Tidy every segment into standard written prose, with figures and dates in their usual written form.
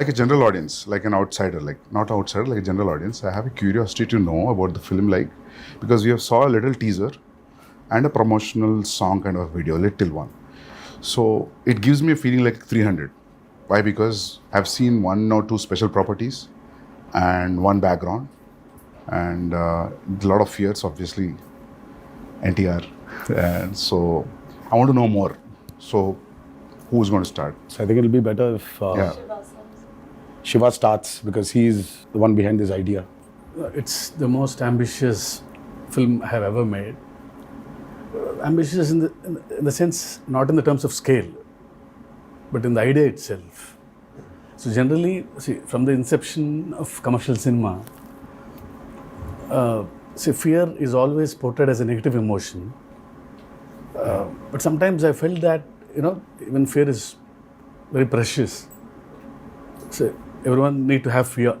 Like a general audience, like an outsider, like not outsider, like a general audience, I have a curiosity to know about the film, like because we have saw a little teaser and a promotional song kind of video, little one. So it gives me a feeling like 300. Why? Because I've seen one or two special properties and one background and a lot of fears, obviously, NTR. And so I want to know more. So who's going to start? So I think it'll be better if Shiva starts because he's the one behind this idea. It's the most ambitious film I have ever made. Ambitious in the sense, not in the terms of scale, but in the idea itself. So generally, see, from the inception of commercial cinema, fear is always portrayed as a negative emotion. But sometimes I felt that, even fear is very precious. So everyone need to have fear.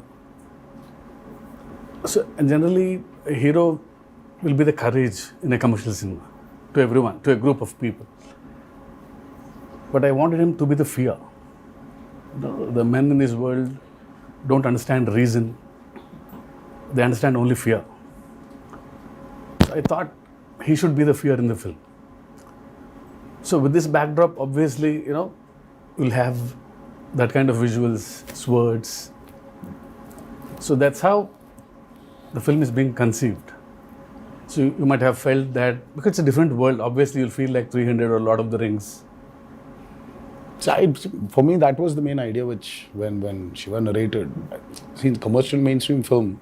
So, and generally, a hero will be the courage in a commercial cinema to everyone, to a group of people. But I wanted him to be the fear. The men in this world don't understand reason. They understand only fear. So I thought he should be the fear in the film. So with this backdrop, obviously, we'll have that kind of visuals, swords. So that's how the film is being conceived. So you might have felt that, because it's a different world, obviously you'll feel like 300 or Lord of the Rings. So for me, that was the main idea, which when Shiva narrated, see, in commercial mainstream film,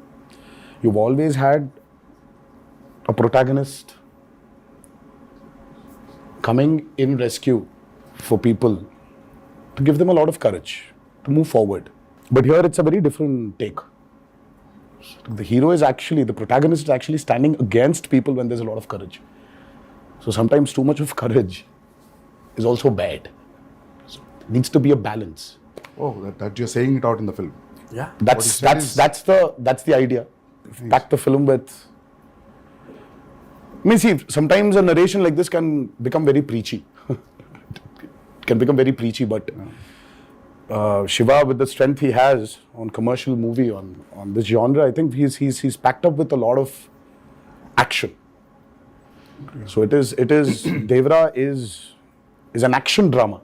you've always had a protagonist coming in rescue for people to give them a lot of courage to move forward. But here it's a very different take. The hero is actually, the protagonist is actually standing against people when there's a lot of courage. So sometimes too much of courage is also bad. So it needs to be a balance. Oh, that you're saying it out in the film. Yeah. That's the idea. Pack the film with. I mean, see, sometimes a narration like this can become very preachy. It can become very preachy, but Shiva, with the strength he has on commercial movie, on this genre, I think he's packed up with a lot of action. Okay. So it is Devara is an action drama.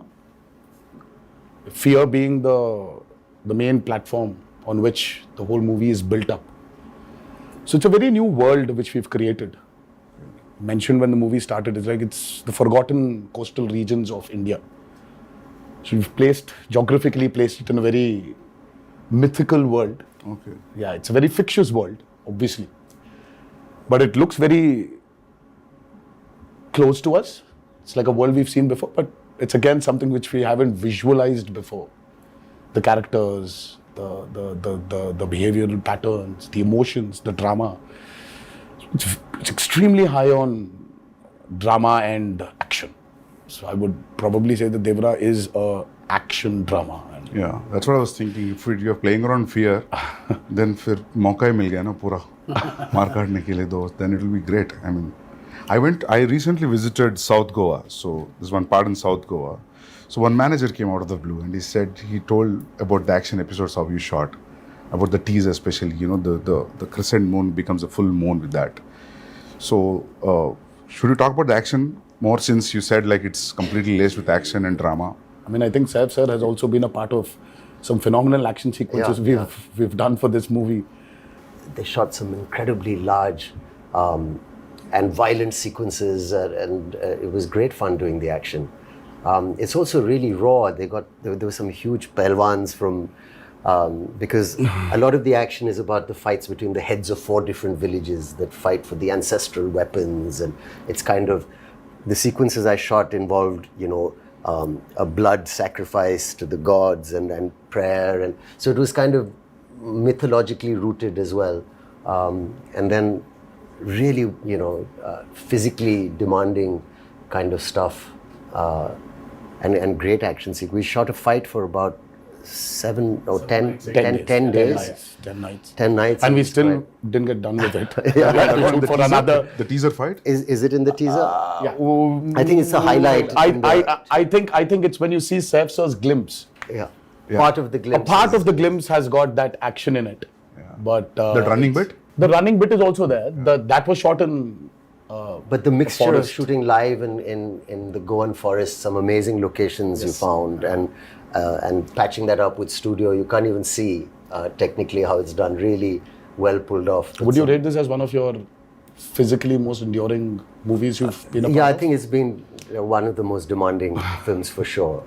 Fear being the main platform on which the whole movie is built up. So it's a very new world which we've created. Mentioned when the movie started, it's the forgotten coastal regions of India. So we've geographically placed it in a very mythical world. Okay. Yeah, it's a very fictitious world, obviously. But it looks very close to us. It's like a world we've seen before, but it's again something which we haven't visualized before. The characters, the behavioral patterns, the emotions, the drama. It's extremely high on drama and action. So I would probably say that Devara is a action drama. Yeah, that's what I was thinking. If you're playing around fear, then फिर मौका ही मिल गया ना पूरा मार काटने के लिए दो. Then it will be great. I mean, I recently visited South Goa. So there's one part in South Goa. So one manager came out of the blue and he told about the action episodes how you shot, about the teaser especially. The crescent moon becomes a full moon with that. So should we talk about the action more, since you said like it's completely laced with action and drama? I mean, I think Saif sir has also been a part of some phenomenal action sequences we've done for this movie. They shot some incredibly large and violent sequences, and it was great fun doing the action. It's also really raw. There were some huge pelwans from, because a lot of the action is about the fights between the heads of 4 different villages that fight for the ancestral weapons, and it's kind of, the sequences I shot involved, a blood sacrifice to the gods and prayer, and so it was kind of mythologically rooted as well, and then really, physically demanding kind of stuff, and great action sequence. We shot a fight for about 10 days. 10 nights. 10 nights. And we still didn't get done with it. The teaser fight? Is it in the teaser? Yeah. I think it's the highlight. I think it's when you see Saif sir's glimpse. Yeah. Yeah. Part of the A glimpse. part of the glimpse has got that action in it. But The running bit? The running bit is also there. That was shot in. But the mixture of forest. shooting live in the Goan forest, some amazing locations you found, and patching that up with studio, you can't even see technically how it's done. Really well pulled off. Would you rate this as one of your physically most enduring movies you've been a part Yeah, I of? think it's been one of the most demanding films for sure.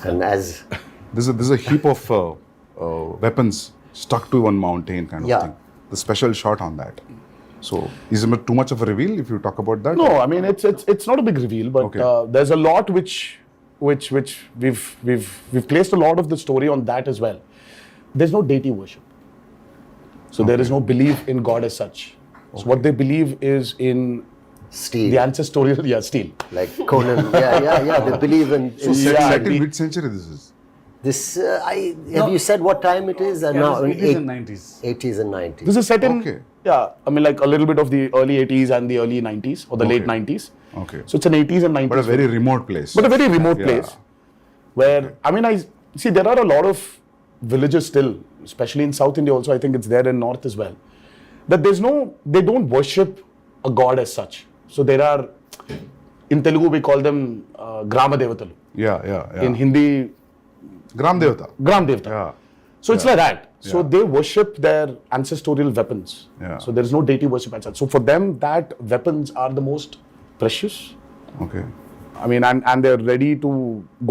And as There's a heap of weapons stuck to one mountain kind of Yeah. thing. The special shot on that. So, is it too much of a reveal if you talk about that? No, I mean it's not a big reveal, but Okay. there's a lot which we've placed a lot of the story on that as well. There's no deity worship, so there is no belief in God as such. So what they believe is in Steel, the ancestorial steel. like Conan. Yeah. They believe in So set, Yeah, set in the- mid-century this is. this. Have you said what time it is? Yeah, No, it is in 90s. 80s and 90s. This is set in Okay. I mean like a little bit of the early 80s and the early 90s or the late Okay. 90s. Okay. So it's an 80s and 90s. But a very film. remote place. But a very remote Yeah. place where, I mean, I see there are a lot of villages still, especially in South India also, I think it's there in North as well, that they don't worship a god as such. So there are, in Telugu we call them Grama Devatalu. Yeah. In Hindi, Gram Devata. Gram Devata. Yeah. So it's like that. So Yeah. they worship their ancestral weapons. Yeah. So there is no deity worship as such. So for them, that weapons are the most precious. Okay. I mean, and they're ready to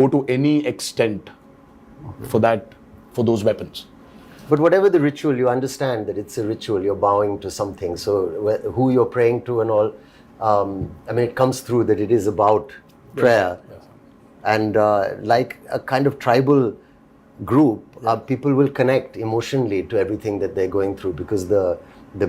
go to any extent for those weapons. But whatever the ritual, you understand that it's a ritual. You're bowing to something. So who you're praying to and all, I mean, it comes through that it is about prayer. And like a kind of tribal group, people will connect emotionally to everything that they're going through because the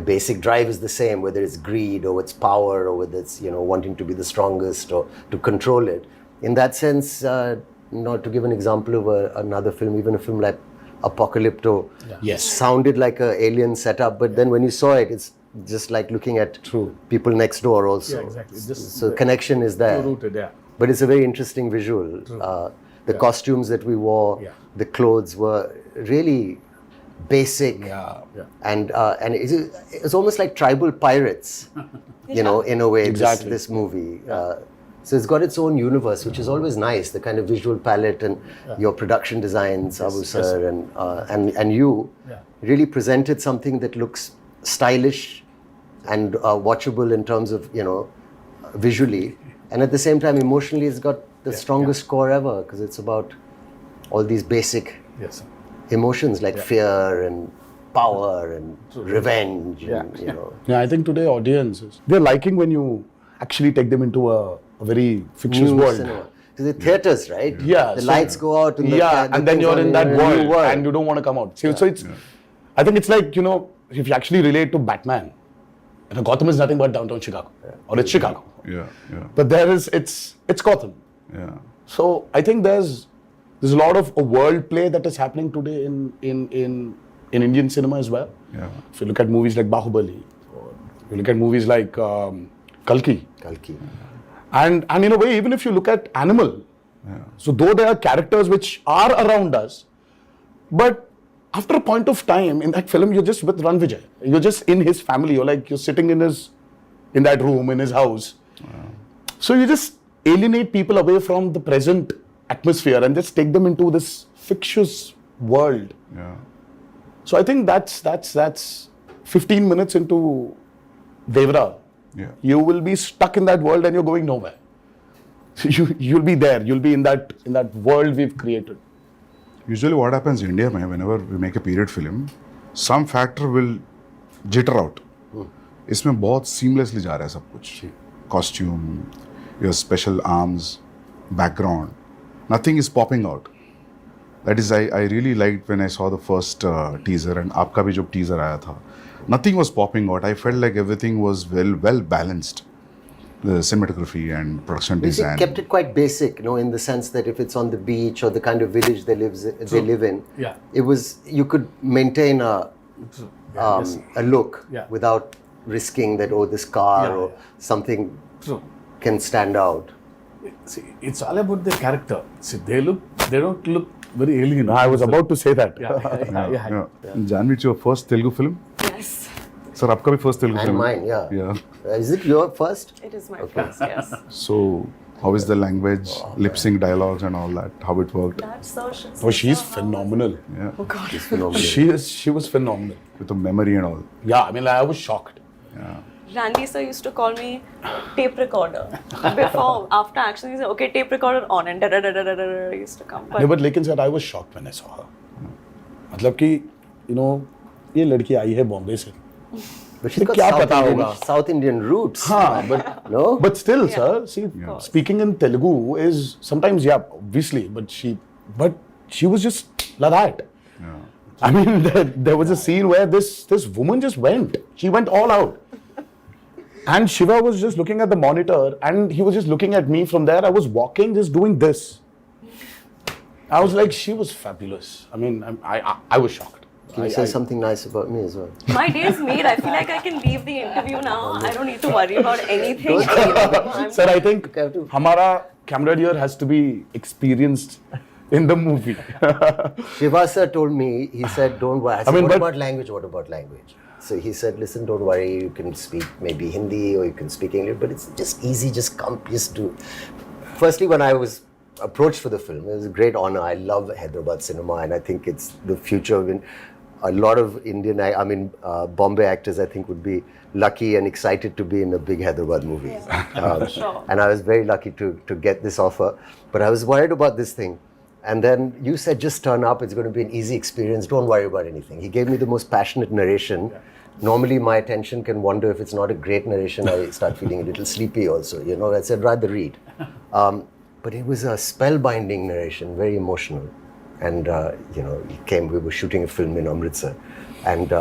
basic drive is the same, whether it's greed or it's power or whether it's wanting to be the strongest or to control it. In that sense, to give an example of another film, even a film like Apocalypto, Yes. sounded like an alien setup, but then when you saw it, it's just like looking at people next door also. Yeah, exactly. Just So connection is there. rooted, yeah. But it's a very interesting visual. The costumes that we wore, the clothes were really basic, and it's almost like tribal pirates, in a way. Exactly. This movie. So it's got its own universe, which is always nice. The kind of visual palette and your production designs, Abu sir, and you really presented something that looks stylish and watchable in terms of visually, and at the same time emotionally, it's got the strongest score ever because it's about all these basic Yes, sir. emotions like fear and power and revenge. And, Yeah, I think today audiences, they're liking when you actually take them into a very fictitious new world. cinema. Because the theaters, right? Yeah, the so- lights go out. And And then you're in that new world and you don't want to come out. So it's, I think it's like, if you actually relate to Batman, Gotham is nothing but downtown Chicago, or it's Chicago. Yeah. But it's Gotham. Yeah. So I think there's a lot of a world play that is happening today in Indian cinema as well. Yeah. If you look at movies like Bahubali, or you look at movies like Kalki, and in a way, even if you look at Animal, so though there are characters which are around us, but after a point of time in that film, you're just with Ranvijay. You're just in his family. You're sitting in that room in his house. So you just alienate people away from the present atmosphere and just take them into this fictitious world. Yeah. So I think that's 15 minutes into Devara. Yeah. You will be stuck in that world and you're going nowhere. You'll be there. You'll be in that world we've created. Usually what happens in India, mein, whenever we make a period film, some factor will jitter out. इसमें बहुत seamlessly जा रहा है सब कुछ. Costume, your special arms, background, nothing is popping out. That is, I really liked when I saw the first teaser and आपका भी जो teaser आया था. Nothing was popping out. I felt like everything was well balanced. The cinematography and production They design. kept it quite basic, in the sense that if it's on the beach or the kind of village they live in, Yeah. it was, you could maintain a look without risking that, this car or something True. can stand out. See, it's all about the character. See, they don't look very alien. I was about to say that. Yeah. Janhvi, it's your first Telugu film? Yes, Sir, आपका भी first Telugu And film? mine, yeah. Yeah. Is it your first? it is my first, yes. So, how is the language, lip sync dialogues and all that? How it worked? That's so Oh, she's phenomenal. Yeah. Oh God. She was phenomenal. With the memory and all. Yeah, I mean, I was shocked. Randy sir used to call me tape recorder. Before, after action, he said, okay, tape recorder on, and da-da-da-da-da-da used to come. No, but लेकिन sir, I was shocked when I saw her. मतलब कि, you know, ये लड़की आई है बॉम्बे से. But she's got क्या पता होगा? South Indian roots. हाँ, but No? But still, sir, see, speaking in Telugu is sometimes, yeah, obviously, but she was just like that. I mean, there was a scene where this woman just went. She went all out. And Shiva was just looking at the monitor, and he was just looking at me from there. I was walking, just doing this. I was like, she was fabulous. I mean, I was shocked. Can you say something nice about me as well? My day is made. I feel like I can leave the interview now. I don't need to worry about anything. Sir, I think हमारा camera here has to be experienced in the movie. Shiva sir told me, he said, don't worry. I said, mean, what but- about language? What about language? So he said, listen, don't worry. You can speak maybe Hindi or you can speak English, but it's just easy. Just come, just do. Firstly, when I was approached for the film, it was a great honor. I love Hyderabad cinema, and I think it's the future of a lot of Indian, Bombay actors, I think, would be lucky and excited to be in a big Hyderabad movie. Sure. And I was very lucky to get this offer. But I was worried about this thing. And then you said, just turn up. It's going to be an easy experience. Don't worry about anything. He gave me the most passionate narration. Normally, my attention can wander. If it's not a great narration, I start feeling a little sleepy also. You know, I said, rather read. But it was a spellbinding narration, very emotional. And, you know, he came, we were shooting a film in Amritsar. And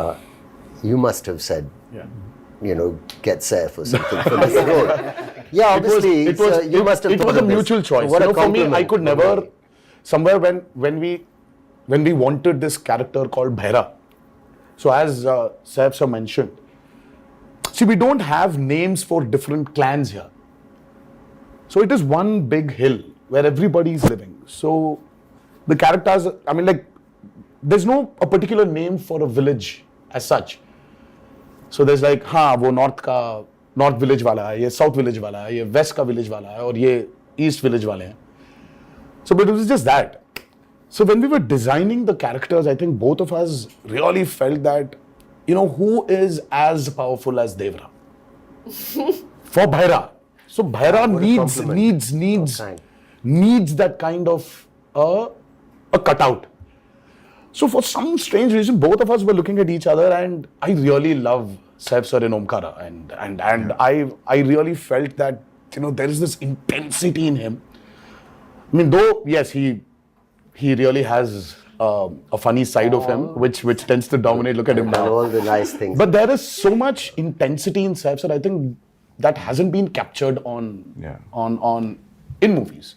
you must have said, you know, get Saif or something for this role. Yeah, obviously, you must have it thought was a of this. mutual choice. What You a know, for me, I compliment. could never, somewhere when we wanted this character called Bhaira. So as Saif sir mentioned, see, we don't have names for different clans here. So it is one big hill where everybody is living. So the characters, I mean, like, there's no a particular name for a village as such. So there's like, हाँ वो north village वाला है, ये south village वाला है, ये west का village वाला है, और ये east village वाले हैं. So but it was just that. So when we were designing the characters, I think both of us really felt that, you know, who is as powerful as Devara? For Bhaira. So Bhaira What a compliment. needs that kind of a cutout. So for some strange reason, both of us were looking at each other, and I really love Saif sir in Omkara, and I really felt that, you know, there is this intensity in him. I mean, though yes, he really has a funny side of him, which tends to dominate. Look at him And now. all the nice things. But there is so much intensity in Saif sir. I think that hasn't been captured on in movies.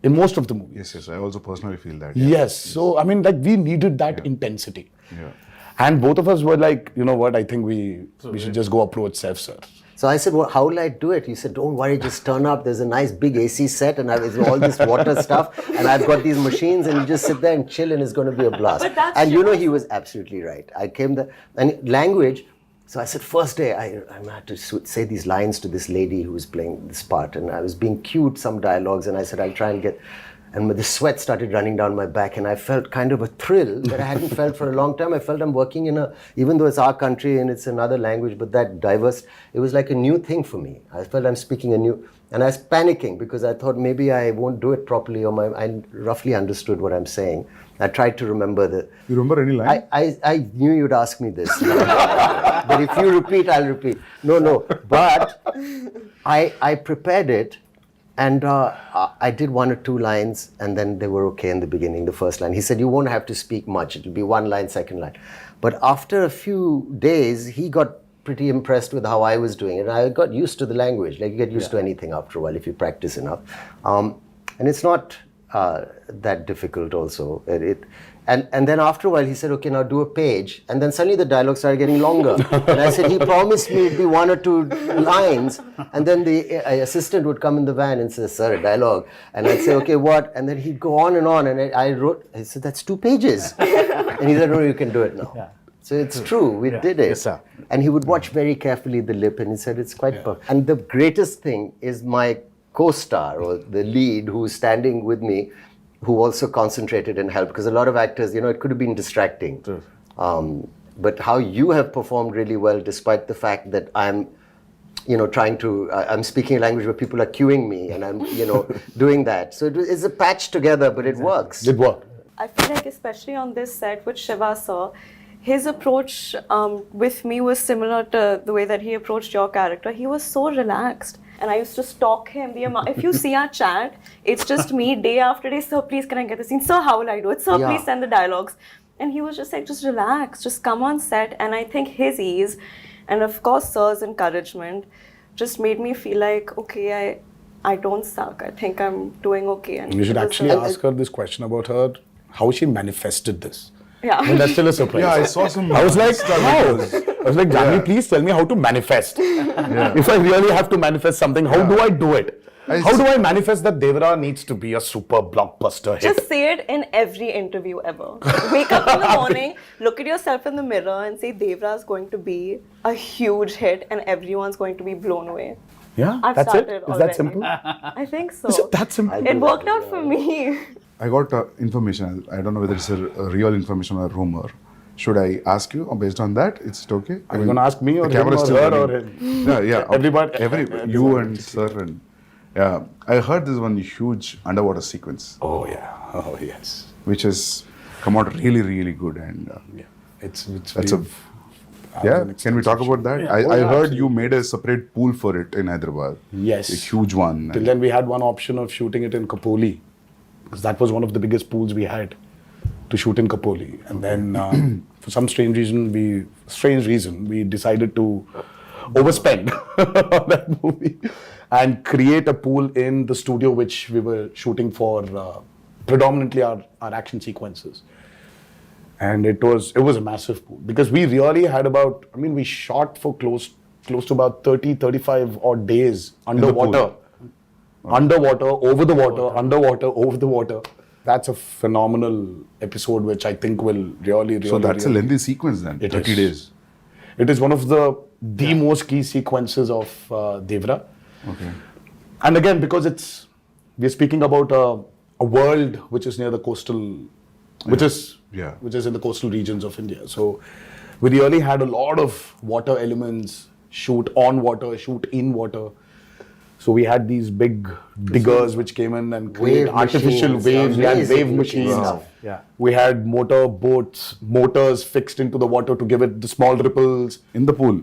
In most of the movies. Yes, I also personally feel that. Yes. So, I mean, like, we needed that intensity. Yeah. And both of us were like, you know what, I think we should just go approach Saif sir. So I said, well, how will I do it? He said, don't worry, just turn up. There's a nice big AC set and there's all this water stuff. And I've got these machines and you just sit there and chill and it's going to be a blast. But that's And you know, he was absolutely right. I came there, and language, so I said, first day, I had to say these lines to this lady who was playing this part. And I was being cued some dialogues and I said, I'll try and get... And the sweat started running down my back and I felt kind of a thrill that I hadn't felt for a long time. I felt I'm working in even though it's our country and it's another language, but that diverse, it was like a new thing for me. I felt I'm speaking a new, and I was panicking because I thought maybe I won't do it properly, or I roughly understood what I'm saying. I tried to remember the... You remember any line? I knew you'd ask me this. But if you repeat, I'll repeat. No. But I prepared it. And I did one or two lines, and then they were okay in the beginning, the first line. He said, you won't have to speak much. It'll be one line, second line. But after a few days, he got pretty impressed with how I was doing it. I got used to the language. Like, you get used to anything after a while if you practice enough. And it's not that difficult also. And then after a while, he said, okay, now do a page. And then suddenly the dialogue started getting longer. And I said, he promised me it'd be 1 or 2 lines. And then the assistant would come in the van and say, sir, a dialogue. And I'd say, okay, what? And then he'd go on. And I said, that's 2 pages. And he said, no, you can do it now. Yeah. So it's true, we did it. Yes, sir. And he would watch very carefully the lip and he said, it's quite perfect. And the greatest thing is my co-star or the lead who's standing with me, who also concentrated and helped, because a lot of actors, it could have been distracting. But how you have performed really well, despite the fact that I'm, trying to, I'm speaking a language where people are cueing me and I'm, doing that. So it's a patch together, but it works. It worked. I feel like especially on this set with Shiva sir, his approach with me was similar to the way that he approached your character. He was so relaxed. And I used to stalk him. If you see our chat, it's just me day after day. Sir, please can I get the scene? Sir, how will I do it? Sir, please send the dialogues. And he was just like, just relax, just come on set. And I think his ease and of course sir's encouragement just made me feel like, okay, I don't suck. I think I'm doing okay. And You should actually ask her this question about how she manifested this. Yeah. And that's still a surprise. Yeah, I saw some. I was like, stuff how? because- I was like, Janhvi, please tell me how to manifest. If I really have to manifest something, how do I do it? How do I manifest that Devara needs to be a super blockbuster hit? Just say it in every interview ever. Wake up in the morning, look at yourself in the mirror and say Devara is going to be a huge hit and everyone's going to be blown away. Yeah, I've that's it. started Is that already. simple? I think so. Is it that simple? It worked out for me. I got information. I don't know whether it's a real information or a rumor. Should I ask you based on that? Is it okay? Are you going to ask me or the him camera is or still her or running. him? Yeah. Everybody- You and sir and yeah. I heard this one huge underwater sequence, Oh, yeah. Oh, yes. which has come out really, really good. And Yeah. It's that's a yeah. Can we talk about that? I heard you made a separate pool for it in Hyderabad. Yes. A huge one. Till then, we had one option of shooting it in Kapoor, because that was one of the biggest pools we had to shoot in Kapoor. And then, for some strange reason, we decided to overspend on that movie and create a pool in the studio which we were shooting for predominantly our action sequences. And it was a massive pool because we really had we shot for close to about 35 odd days underwater. Underwater, over the water, underwater, over the water. That's a phenomenal episode which I think will really So that's a really, lengthy sequence then. It 30 is. days. It is one of the most key sequences of Devara. Okay. And again, because we're speaking about a world which is near the coastal, which is in the coastal regions of India. So we really had a lot of water elements, shoot on water, shoot in water. So we had these big diggers which came in and created artificial machines, waves. We had amazing wave looking machines. stuff. Yeah. We had motors fixed into the water to give it the small ripples. In the pool.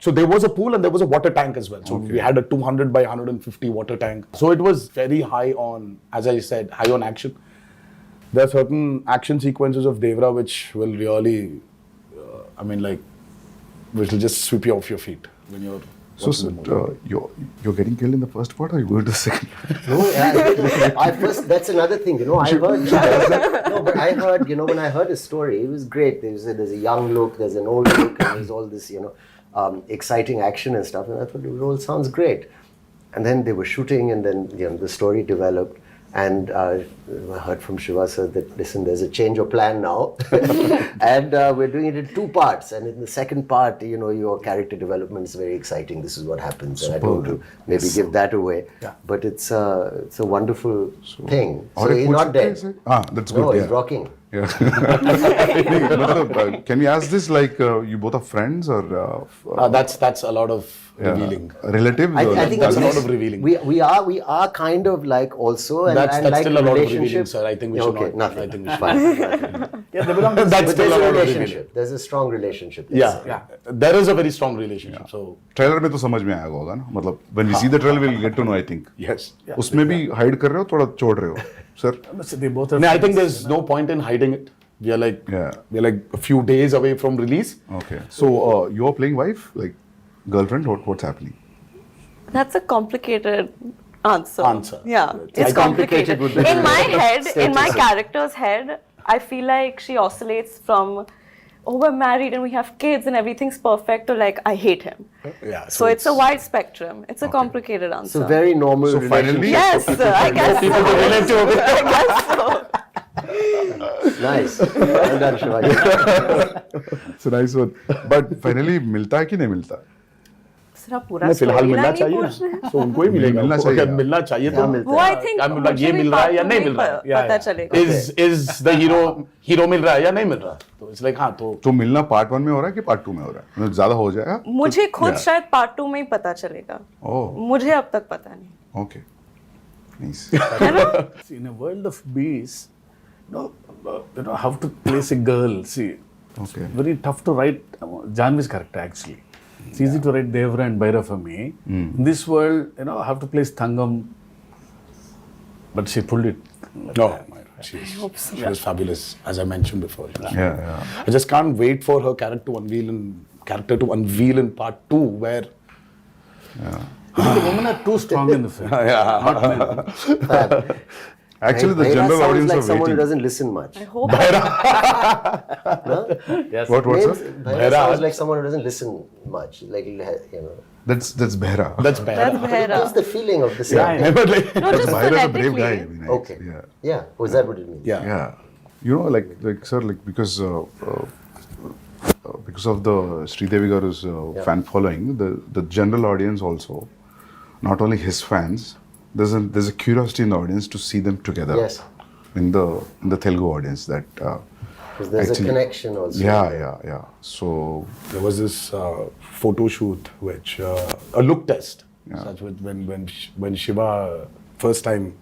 So there was a pool and there was a water tank as well. So we had a 200 by 150 water tank. So it was very high on, as I said, high on action. There are certain action sequences of Devara which will really, which will just sweep you off your feet when you're. So you're getting killed in the first part or you go to the second? No, that's another thing, I heard, but I heard, when I heard his story, it was great. There's a young look, there's an old look, and there's all this, exciting action and stuff, and I thought it all sounds great. And then they were shooting, and then, the story developed. And I heard from Shiva sir that, listen, there's a change of plan now. And we're doing it in 2 parts. And in the second part, your character development is very exciting. This is what happens. And I don't want to maybe give that away. Yeah. But it's a wonderful thing. So Or he's not dead. That's good. No, yeah. he's rocking. Yeah. Can we ask this like you both are friends or That's a lot of revealing. relatives? I think That's a it's- lot of revealing. We are kind of like also and That's like still a lot of revealing, relationship. sir. I think we should okay, not. nothing. I think we should Fine. Yeah, that's But still there's a a lot of revealing. relationship. There's a strong relationship. Yeah, there is a very strong relationship. So trailer में तो समझ में आएगा होगा ना मतलब when we see the trailer we'll get to know I think yes. उसमें भी hide कर रहे हो थोड़ा छोड़ रहे हो sir They both are No, I think friends. there's no point in hiding it. We are like a few days away from release. okay so you're playing wife like girlfriend what's happening That's a complicated Answer. Yeah, It's it's complicated complicated. with the In my head, in status my of- character's head, I feel like she oscillates from, oh, we're married and we have kids and everything's perfect, to like, I hate him. Yeah. So it's a wide spectrum. It's a complicated It's answer. a very normal So relationship. finally- Yes, I guess so. I guess so. Nice. Well done, Shivaji. It's a nice one. But finally, मिलता है कि नहीं मिलता? सिर्फ पूरा नहीं, फिलहाल मिलना storyline ही चाहिए पूछ रहे हैं। ना, तो उनको ही मिलेगा। मिलना उनको चाहिए। अगर मिलना चाहिए तो वो I think क्या मिल रहा है, मुझे ये भी मिल रहा है या part नहीं two मिल रहा है, में पता चलेगा। is the hero मिल रहा है या नहीं मिल रहा, तो it's like हाँ तो तो मिलना पार्ट 1 में हो रहा है कि पार्ट 2 में हो रहा है? मतलब ज्यादा हो जाएगा? मुझे खुद Yeah. शायद पार्ट 2 में ही पता चलेगा। ओह, मुझे अब तक पता नहीं। Okay. Nice. See, in a world of bees, how to place a girl. See, Okay. very tough to write Janhvi's character actually. It's easy to write Devara and Bhaira for me. In this world, I have to place Thangam, but she pulled it. no, she was fabulous, as I mentioned before. Yeah. I just can't wait for her character to unveil in part 2, where The women are too strong in the film. Not men. Actually, the Bhaira general sounds audience like are someone who waiting. doesn't listen much. I hope Yes. What, Names, sir? Bhaira sounds like someone who doesn't listen much. Like, That's Behra. that's bad. that's Bhaira. That's the feeling of the same. Yeah, But like, No, just Behra is a brave guy. phonetically. I mean, Okay. Yeah. Yeah. Was that what it means? yeah. Yeah. You know, like sir, like because of the Sridevi Garu's fan following, the general audience also, not only his fans, there's a curiosity in the audience to see them together. Yes. In the Telugu audience that. Because there's Actually- a connection also. Yeah. So There was this photo shoot, which a look test, such with when Shiva first time,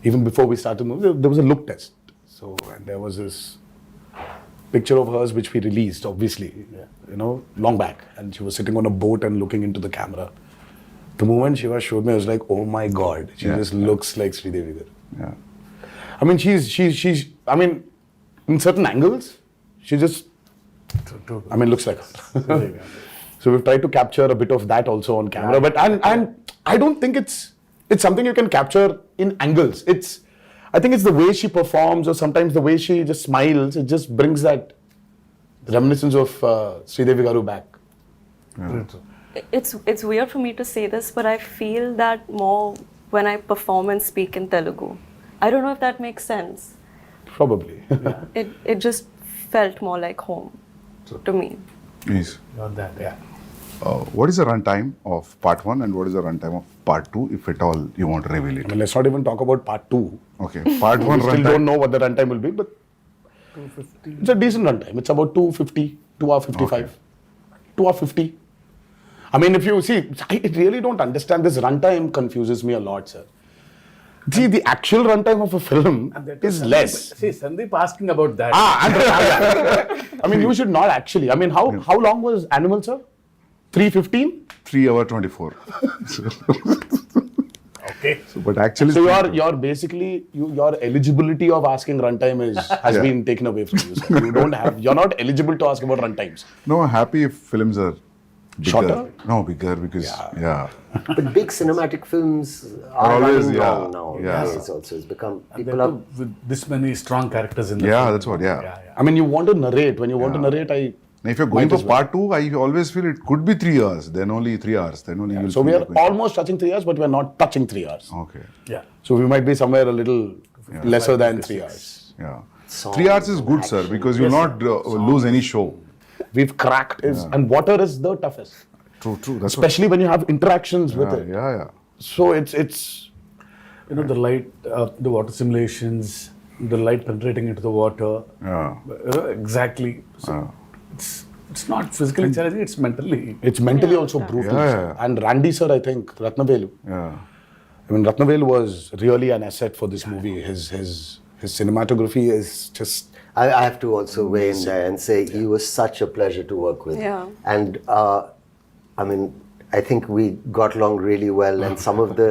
even before we started the movie, there was a look test. So and there was this picture of hers which we released, obviously, long back, and she was sitting on a boat and looking into the camera. The moment Shiva showed me, I was like, oh my god, she just looks like Sridevi Garu. yeah. I mean, she's. I mean, in certain angles, she just. I mean, looks like her. So we've tried to capture a bit of that also on camera, but and I don't think it's something you can capture in angles. I think it's the way she performs, or sometimes the way she just smiles. It just brings that reminiscence of Sridevi Garu back. It's weird for me to say this, but I feel that more when I perform and speak in Telugu. I don't know if that makes sense. Probably. It just felt more like home to me. Yes. Not that, yeah. What is the runtime of part 1 and what is the runtime of part 2, if at all you want to reveal I it? mean, let's not even talk about part 2. Okay. Part 1 We still don't runtime. know what the runtime will be, but 250. it's a decent runtime. It's about 250, 2 hour 55, Okay. 2 hour 50. I mean, if you see, I really don't understand this runtime. Confuses me a lot, sir. See, the actual runtime of a film is less. See, Sandeep asking about that. I mean, you should not actually. I mean, how long was Animal, sir? 3:15. 3 hour 24. Okay. So, but actually, So you're basically your eligibility of asking runtime has been taken away from you. Sir. You're not eligible to ask about runtimes. no, happy if films are bigger. Shorter? No, bigger because But big cinematic films are always, running yeah, long now. yeah. It's also, it's become, And people then are, too, with this many strong characters in the Yeah, film. that's what, yeah. I mean, you want to narrate. When you want to narrate, Now, if you're going Might for as well. part 2, I always feel it could be 3 hours. Then only 3 hours. Then only you'll So feel we are like going- almost touching 3 hours, but we're not touching 3 hours. Okay. Yeah. So we might be somewhere a little lesser than 3 hours. Yeah. Songs 3 hours is good, sir, action. because you'll not lose any show. We've cracked and water is the toughest, True. That's especially when you have interactions with what, it. yeah. So it's The light, the water simulations, the light penetrating into the water. Yeah. Exactly. So it's not physically challenging, it's mentally. mentally also brutal. Yeah. And Randy sir, I think Ratnavelu. Yeah. I mean, Ratnavelu was really an asset for this movie. His cinematography is just. I have to also weigh in there and say he was such a pleasure to work with. Yeah. And I mean, I think we got along really well, and some of the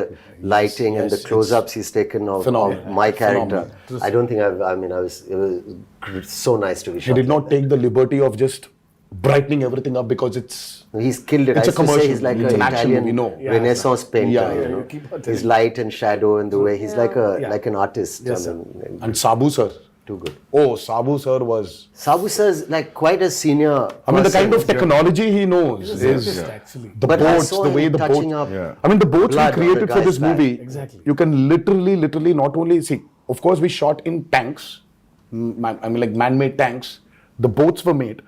lighting and the close-ups he's taken of Phenomenal. my character, Phenomenal. I don't think it was so nice to be He shot. did like not take the liberty of just brightening everything up because it's He's killed it. It's I a used to say commercial. he's like It's an an action Italian movie, no. Renaissance painter. Yeah, you yeah, know? you keep on His telling. light and shadow and the way he's like a Yeah. like an artist. Yes, I mean, and Sabu sir. too good. Oh, Sabu sir was. Sabu sir's like quite a senior. I mean, the person. kind of technology he knows is Actually. the But I boats, saw the way him the touching boats. up. Yeah. I mean, the boats we blood on the created for guy's this back. movie. Exactly. You can literally not only see. Of course, we shot in tanks. I mean, like man-made tanks. The boats were made,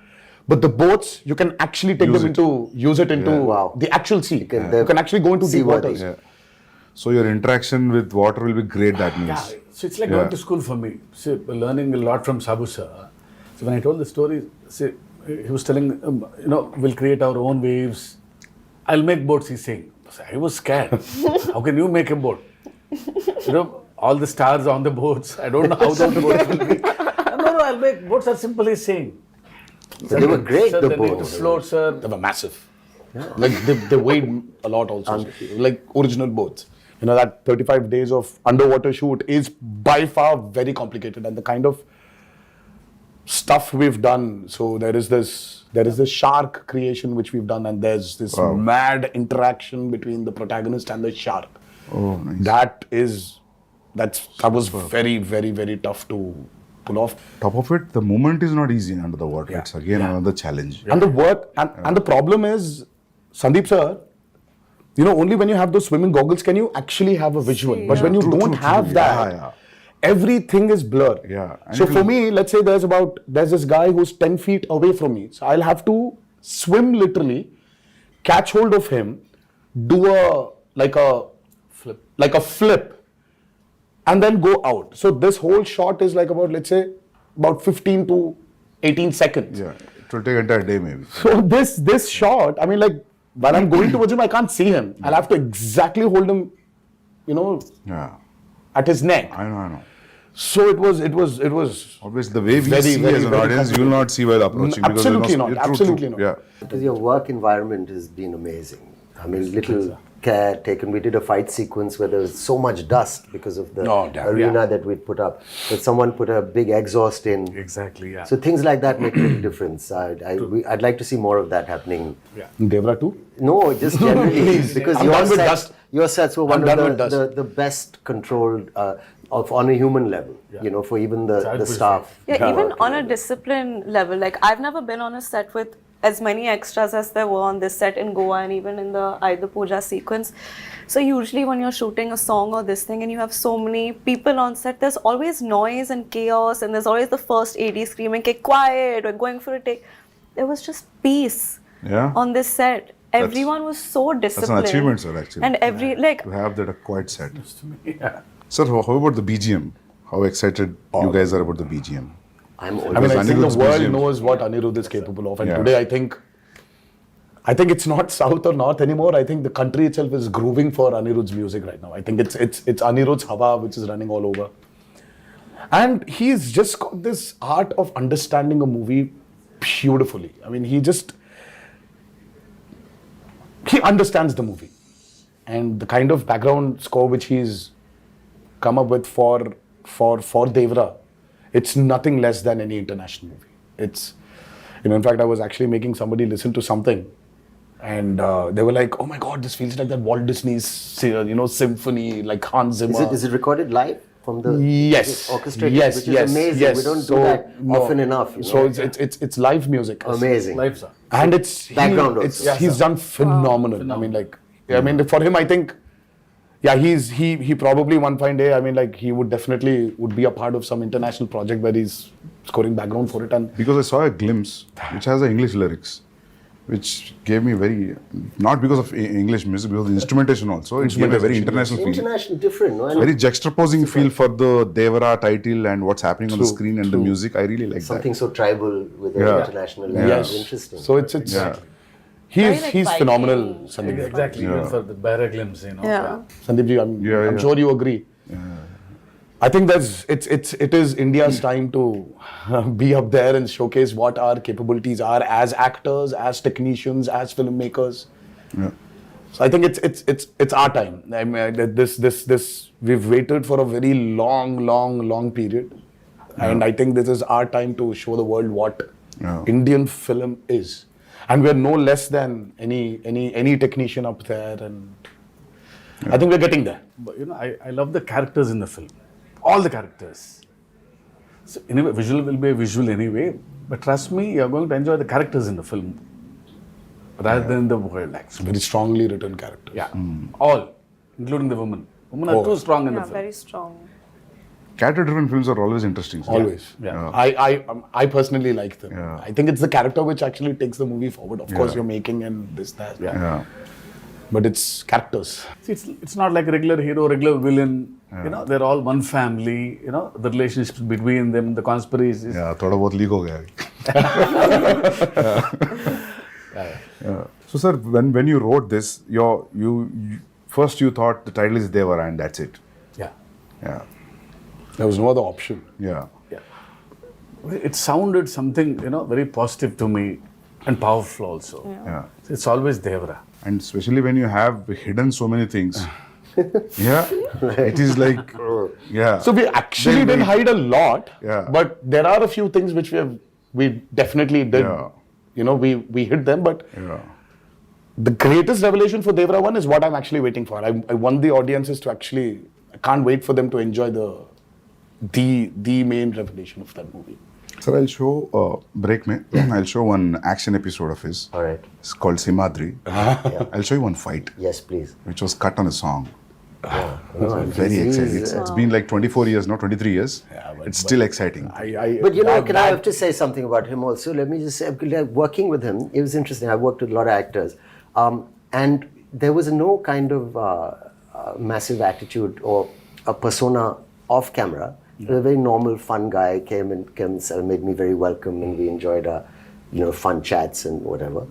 but the boats you can actually take Use them it. into use it into Wow. the actual sea. can- You can actually go into deep seaworthy. waters. Yeah. So your interaction with water will be great, that means. Yeah, so it's like Yeah. going to school for me. So learning a lot from Sabu sir. So when I told the story, see, he was telling, we'll create our own waves. I'll make boats, he's saying. So I was scared. How can you make a boat? All the stars on the boats. I don't know how those boats will be. No, I'll make boats are simple, he's saying. But they were great, Sir, the they need to boats. float, sir. They were massive. Like they weighed a lot also. Like original boats. You know, that 35 days of underwater shoot is by far very complicated, and the kind of stuff we've done. So there is this shark creation which we've done, and there's this mad interaction between the protagonist and the shark. Oh, nice. That was very, very, very tough to pull off. Top of it, the movement is not easy under the water. Yeah. It's again another challenge. And the work and the problem is, Sandeep sir, only when you have those swimming goggles can you actually have a visual. See, But when you True, don't true, have true. that, Yeah. everything is blur. Yeah. And So it for will- me, let's say there's this guy who's 10 feet away from me. So I'll have to swim literally, catch hold of him, do a flip, and then go out. So this whole shot is like about, let's say, about 15 to 18 seconds. Yeah. It will take an entire day maybe. So this shot, I mean, like when I'm going towards him, I can't see him. I'll have to exactly hold him, Yeah. at his neck. I know. So it was. Obviously, the way we Very, see very, as an very audience, you will not see while approaching. because Absolutely you're not. True, Absolutely true. not. Yeah. Because your work environment has been amazing. I mean, little care taken. We did a fight sequence where there was so much dust because of the Oh, damn. arena that we'd put up. But someone put a big exhaust in. Exactly, yeah. So things like that make a big difference. I'd like to see more of that happening. Devara too. No, just generally because I'm done with dust. your sets were one I'm done of with dust. the best controlled on a human level. For even the staff. Yeah, even on a discipline level, like I've never been on a set with as many extras as there were on this set in Goa and even in the Aida Puja sequence. So usually when you're shooting a song or this thing and you have so many people on set, there's always noise and chaos and there's always the first AD screaming, "Okay, quiet, we're going for a take." There was just peace Yeah. on this set. Everyone was so That's disciplined. an achievement, sir, actually. And To have that a quiet set. Yeah. Sir, how about the BGM? How excited you guys are about the BGM? I'm I mean, always I think Anirudh's the world museum. knows what Anirudh is capable of, and Yeah. today I think it's not south or north anymore. I think the country itself is grooving for Anirudh's music right now. I think it's Anirudh's Hawa which is running all over, and he's just got this art of understanding a movie beautifully. I mean, he understands the movie, and the kind of background score which he's come up with for Devara, it's nothing less than any international movie. It's, in fact, I was actually making somebody listen to something, and they were like, "Oh my God, this feels like that Walt Disney's, symphony, like Hans Zimmer." Is it recorded live from the Yes. orchestrated? Yes. Which Yes. is amazing. Yes. We don't So, do that no. often enough. So it's live music. amazing. Lives are. And it's Background also. he's done phenomenal. I mean, like, I mean, for him, I think, he probably one fine day, I mean, like, he would definitely be a part of some international project where he's scoring background for it. And Because I saw a glimpse which has the English lyrics, which gave me not because of English music, because of the instrumentation also, it gave a very international feel. International, different, no? And Very juxtaposing feel for the Devara title and what's happening on the screen and the music. I really like something that. so tribal with an Yeah. international Yeah. language. Interesting. so it's Yeah. Very, like, he's Viking. phenomenal, Sandeep. Exactly, even for the barra glimpse, Yeah. Sandeep ji, I'm Yeah. sure you agree. I think it is India's time to be up there and showcase what our capabilities are as actors, as technicians, as filmmakers. Yeah. So I think it's our time. I mean, this we've waited for a very long period, and I think this is our time to show the world what Indian film is. And we're no less than any technician up there, and I think we're getting there. But, I love the characters in the film. All the characters. So anyway, visual will be a visual anyway. But trust me, you're going to enjoy the characters in the film rather than the world, actually. Very strongly written characters. Yeah, all, including the women. Women are too strong in the Yeah, film. very strong. Character-driven films are always interesting. sir. Always. Yeah. I personally like them. Yeah. I think it's the character which actually takes the movie forward. Of course, you're making and this, that. Yeah. But it's characters. See, it's not like a regular hero, regular villain. They're all one family. The relationships between them, the conspiracies. Yeah, थोड़ा बहुत leak हो गया. So sir, when you wrote this, you first you thought the title is Devara and that's it. Yeah. Yeah. There was no other option. Yeah. It sounded something, very positive to me and powerful also. Yeah. It's always Devara. And especially when you have hidden so many things. Yeah. It is like, yeah. So we actually didn't hide a lot. Yeah. But there are a few things which we definitely did. Yeah. We hid them. But Yeah. the greatest revelation for Devara 1 is what I'm actually waiting for. I want the audiences to actually, I can't wait for them to enjoy the main revelation of that movie. Sir, I'll show break mein. I'll show one action episode of his. All right. It's called Simadri. I'll show you one fight, Yes, please. which was cut on a song. No, Very he's- exciting. It's been like 24 years, not 23 years. It's still exciting. But I have to say something about him also? Let me just say, working with him, it was interesting. I worked with a lot of actors. And there was no kind of massive attitude or a persona off camera. He was a very normal, fun guy, came and made me very welcome, and we enjoyed fun chats and whatever.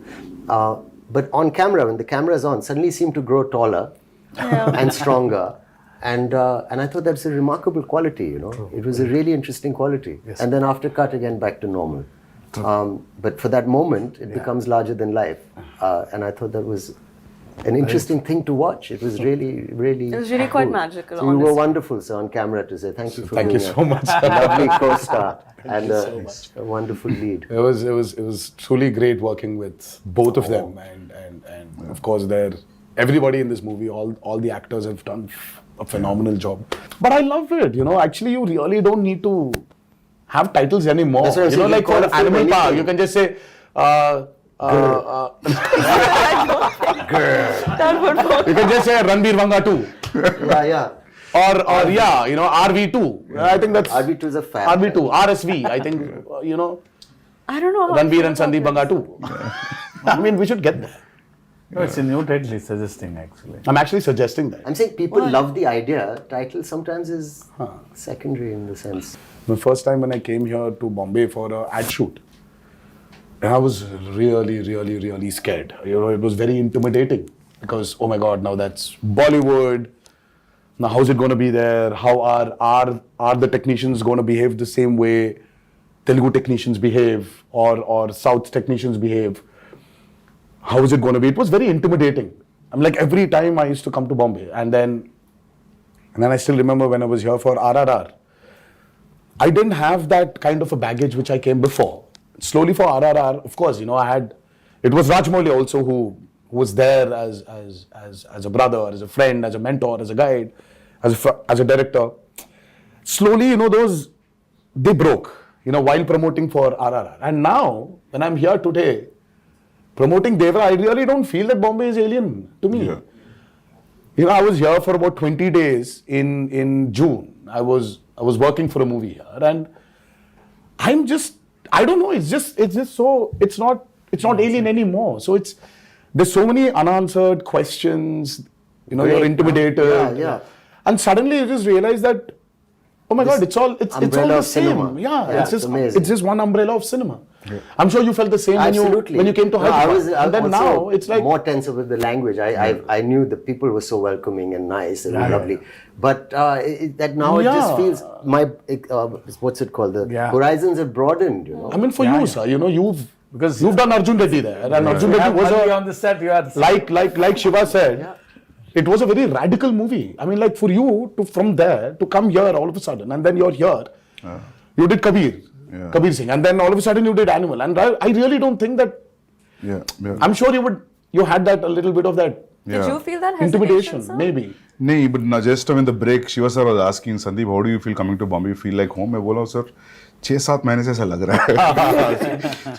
But on camera, when the camera's on, suddenly he seemed to grow taller and stronger. And I thought that's a remarkable quality, It was a really interesting quality. Yes. And then after cut, again, back to normal. But for that moment, it becomes larger than life. And I thought that was an interesting thing to watch. It was really, really It was really quite cool. magical, So you were honestly. wonderful, sir, on camera to say thank you for Thank you being so much. a lovely co-star and a wonderful lead. It was truly great working with both of them, and of course everybody in this movie, all the actors have done a phenomenal job. But I love it, Actually, you really don't need to have titles anymore. That's what I'm saying, you Like call for a film Anime Park, anything. you can just say. That would work. You can just say Ranbir Vanga 2. Yeah. Or RV2. I think that's RV2 is a fan. RV2, RSV. I think I don't know how Ranbir and to Sandeep talk Vanga 2. I mean, we should get there. It's a new title he's suggesting, actually. I'm actually suggesting that. I'm saying people love the idea. Title sometimes is secondary in the sense. The first time when I came here to Bombay for an ad shoot, and I was really, really, really scared. It was very intimidating because, oh my God, now that's Bollywood. Now, how's it going to be there? How are the technicians going to behave the same way Telugu technicians behave or South technicians behave? How is it going to be? It was very intimidating. I'm like, every time I used to come to Bombay, and then I still remember when I was here for RRR, I didn't have that kind of a baggage which I came before. Slowly for RRR, of course, it was Rajmouli also who was there as a brother, as a friend, as a mentor, as a guide, as a director. Slowly, they broke, while promoting for RRR. And now, when I'm here today, promoting Devara, I really don't feel that Bombay is alien to me. Yeah. I was here for about 20 days in June. I was working for a movie here, and I don't know. It's not alien anymore. So there's so many unanswered questions. You're intimidated. Yeah. And suddenly you just realize that, oh my God, it's all the umbrella of same. cinema. Yeah, It's amazing. it's just one umbrella of cinema. Yeah. I'm sure you felt the same Absolutely. when you came to Hyderabad. I And then also now it's like more tense with the language. I knew the people were so welcoming and nice and lovely, but that now it just feels what's it called? The horizons have broadened. I mean, for you, sir, you've done Arjun Reddy there, and Arjun Reddy was on the set. You are like Shiva said. It was a very radical movie. I mean, like for you from there to come here all of a sudden, and then you're here. You did Kabir. Kabir Singh, and then all of a sudden you did Animal, and I really don't think that. Yeah. I'm sure you had that a little bit of that Did you feel that hesitation, intimidation, sir? maybe. नहीं, but now just in the break, Shiva sir was asking Sandeep, how do you feel coming to Bombay? You feel like home? मैं बोला sir, 6-7 महीने से ऐसा लग रहा है.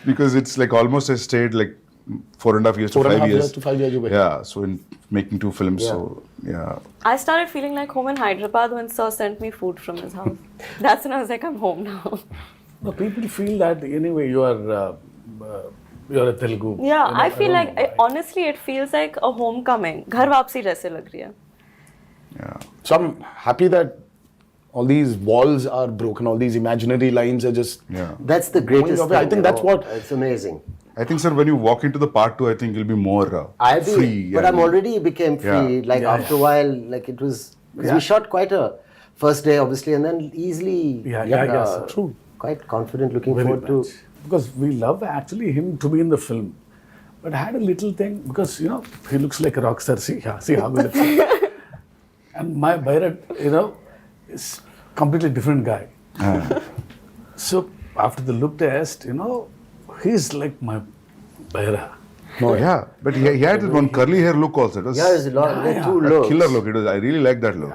Because it's like almost I stayed like 4.5 years to 5 years. to 5 years you were. Yeah, so in making 2 films, so yeah. I started feeling like home in Hyderabad when Sir sent me food from his house. That's when I was like, I'm home now. No, people feel that anyway you are a Telugu. Yeah, You know, I feel don't like, know. honestly, it feels like a homecoming. घर वापसी जैसे लग रही है. Yeah. So I'm happy that all these walls are broken, all these imaginary lines are just. Yeah. That's the greatest Going away. I thing, think you that's know. what- It's amazing. I think, sir, when you walk into the part 2, I think you'll be more free. But I'm already became free. Yeah. Like after a while, like it was. Because we shot quite a first day, obviously, and then easily. Yeah, sir. True. Quite confident, looking Very forward much. to. Because we love actually him to be in the film. But I had a little thing because he looks like a rock star. See how good it is. And my Bharat, is completely different guy. So after the look test, he's like my Bharat. No, yeah. But he had that one curly hair look also. It was Yeah, there's a lot. There are two a looks. killer look. It was. I really like that look.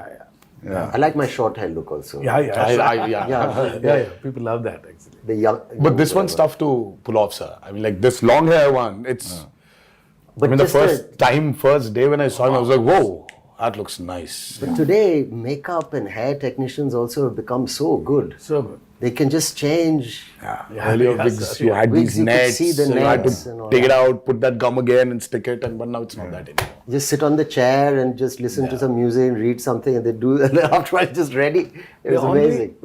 Yeah. I like my short hair look also. Yeah. Yeah. People love that actually. The young. But this one's tough to pull off, sir. I mean, like this long hair one, it's. But I mean, the just first day when I saw him, I was like, whoa, that looks nice. But today, makeup and hair technicians also have become so good. So good. They can just change. Earlier yeah, wigs, sir. you had Wigs, these you could nets, see the so you had nets and to all take it that. out, put that gum again and stick it, but now it's not that anymore. Just sit on the chair and just listen to some music and read something, and they do. And then after it's just ready. It was amazing.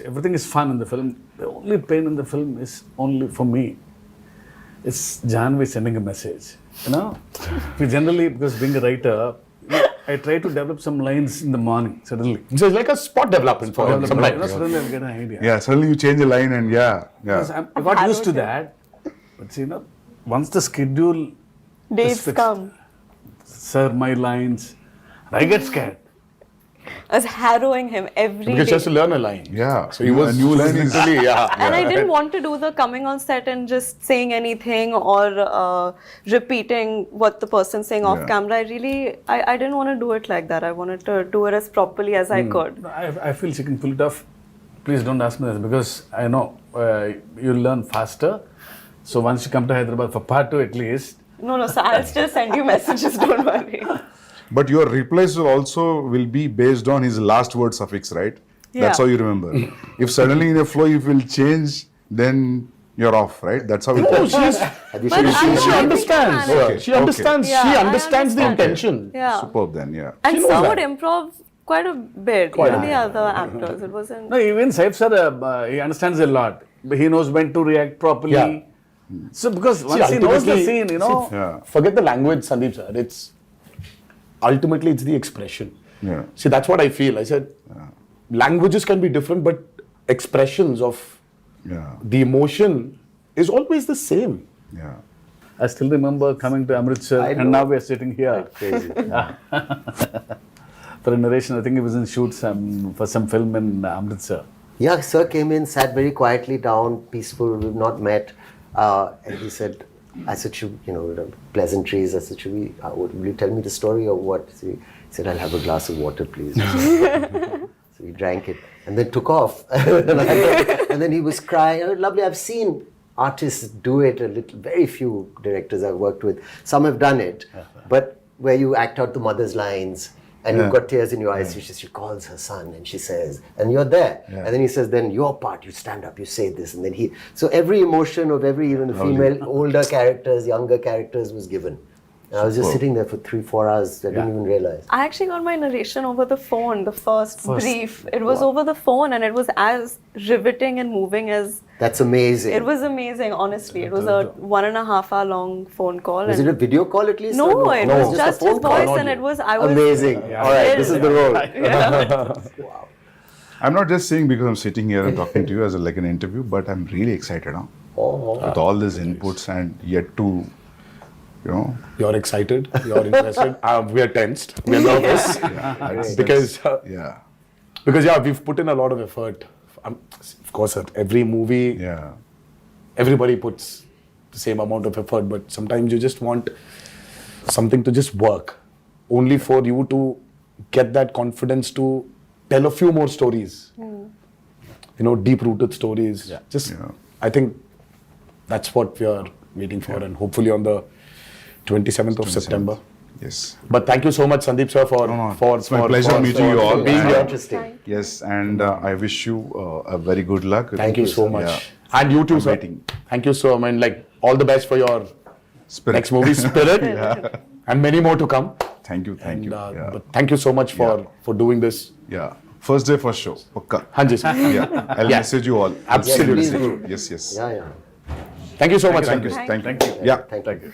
Everything is fun in the film. The only pain in the film is only for me. It's Janhvi sending a message. We generally, because being a writer, I try to develop some lines in the morning. Suddenly, So it's like a spot development for him. suddenly I get an idea. Yeah. Suddenly you change a line and Because I got used to that. But once the schedule Dates is fixed, come. sir, my lines, I get scared. I was harrowing him every Because he day. has to learn a line. Yeah. So he was literally, And I didn't want to do the coming on set and just saying anything or repeating what the person's saying off Yeah. camera. I didn't want to do it like that. I wanted to do it as properly as I could. I feel she can pull it off. Please don't ask me this because I know you'll learn faster. So once you come to Hyderabad for part 2 at least. No, so I'll still send you messages, don't worry. But your replies will be based on his last word suffix, right? That's Yeah. how you remember. If suddenly in a flow you will change, then you're off, right? That's how it No, goes. she understands. Okay, She understands. Yeah, she I understands the understand. intention. Yeah. Superb then, yeah. And She knows some that. would improv quite a bit. Even the other actors. It wasn't. No, even Saif sir, he understands a lot. But he knows when to react properly. Yeah. So because once he knows the ultimately- scene, Yeah. Forget the language, Sandeep sir. It's ultimately the expression. Yeah. See, that's what I feel. I said languages can be different, but expressions of Yeah. the emotion is always the same. Yeah. I still remember coming to Amritsar I and know. now we are sitting here. Crazy. For a narration, I think he was in shoot for some film in Amritsar. Yeah, sir came in, sat very quietly down, peaceful. We've not met, and he said, "I said, pleasantries. I said, will you tell me the story or what?" So he said, "I'll have a glass of water, please." So we drank it and then took off. And then he was crying. "Oh, lovely. I've seen artists do it a little. Very few directors I've worked with. Some have done it, but where you act out the mother's lines. And you've got tears in your eyes. She calls her son and she says, and you're there. And then he says, then your part, you stand up, you say this. And then so every emotion of even the female, older characters, younger characters was given. And I was just sitting there for 3-4 hours. I didn't even realize. I actually got my narration over the phone, the first brief. It was over the phone and it was as riveting and moving as... That's amazing. It was amazing, honestly. It was a 1.5 hour long phone call. Was it a video call at least? No, or it no, was just a phone his voice call. and it was... I was Amazing. All right, this is the role. I'm not just saying because I'm sitting here and talking to you as like an interview, but I'm really excited with all these inputs and yet to, You're excited. You're interested. We are tensed. We are nervous because yeah. because we've put in a lot of effort. of course, sir, every movie, Yeah. everybody puts the same amount of effort, but sometimes you just want something to just work, only for you to get that confidence to tell a few more stories. Deep-rooted stories. Just, I think that's what we are waiting for, and hopefully on the 27th of September. Yes. But thank you so much, Sandeep sir, for It's my pleasure meeting you all. being here. Interesting. Yes, and I wish you a very good luck. Thank you so much. Yeah. And you too, I'm sir. waiting. Thank you so much. Like, all the best for your Spirit. next movie, Spirit, and many more to come. Thank you. And, Yeah. but thank you so much for doing this. Yeah. First day, first show. Pakka. Hanji, sir. Yeah. I'll Yeah. message you all. Absolutely. please do. Yes. Yeah. Thank you so much, Thank you. Sandeep. Thank you. Thank you. Yeah. Thank you.